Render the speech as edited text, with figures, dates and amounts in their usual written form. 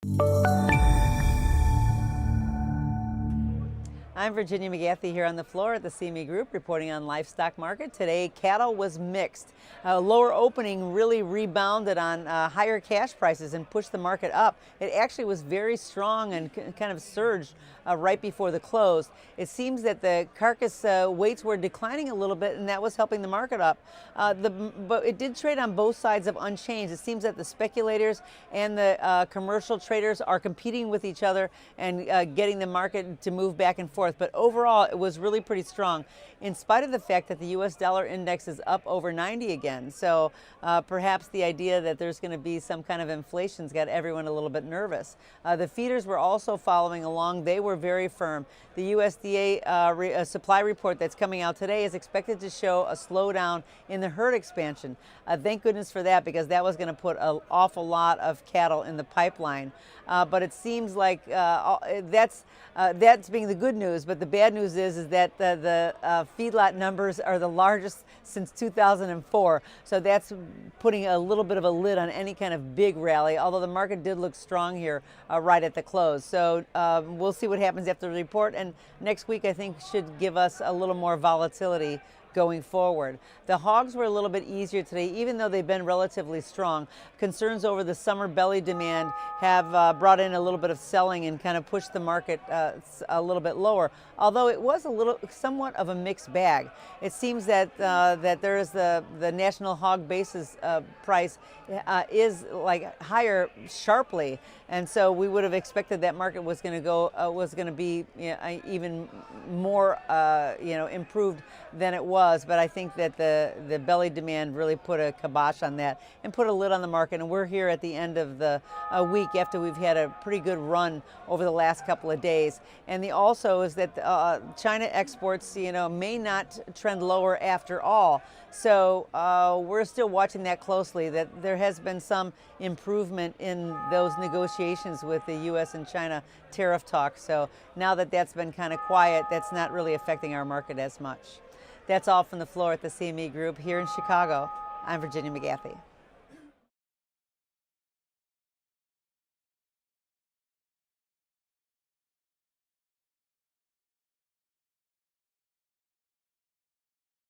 I'm Virginia McGathey here on the floor at the CME Group reporting on livestock market. Today, cattle was mixed. Lower opening really rebounded on higher cash prices and pushed the market up. It actually was very strong and kind of surged right before the close. It seems that the carcass weights were declining a little bit, and that was helping the market up. But it did trade on both sides of unchanged. It seems that the speculators and the commercial traders are competing with each other and getting the market to move back and forth. But overall, it was really pretty strong, in spite of the fact that the U.S. dollar index is up over 90 again. So perhaps the idea that there's going to be some kind of inflation's got everyone a little bit nervous. The feeders were also following along. They were very firm. The USDA supply report that's coming out today is expected to show a slowdown in the herd expansion. Thank goodness for that, because that was going to put an awful lot of cattle in the pipeline. But it seems like that's being the good news. But the bad news is that the feedlot numbers are the largest since 2004. So that's putting a little bit of a lid on any kind of big rally, although the market did look strong here right at the close. So we'll see what happens after the report. And next week, I think, should give us a little more volatility going forward. The hogs were a little bit easier today, even though they've been relatively strong. Concerns over the summer belly demand have brought in a little bit of selling and kind of pushed the market a little bit lower. Although it was somewhat of a mixed bag. It seems that that there is the national hog basis price is like higher sharply, and so we would have expected that market was going to be even more improved than it was. But I think that the belly demand really put a kibosh on that and put a lid on the market. And we're here at the end of the week after we've had a pretty good run over the last couple of days. And the also is that China exports, may not trend lower after all. So we're still watching that closely. That there has been some improvement in those negotiations with the U.S. and China tariff talk. So now that that's been kind of quiet, that's not really affecting our market as much. That's all from the floor at the CME Group here in Chicago. I'm Virginia McGathey.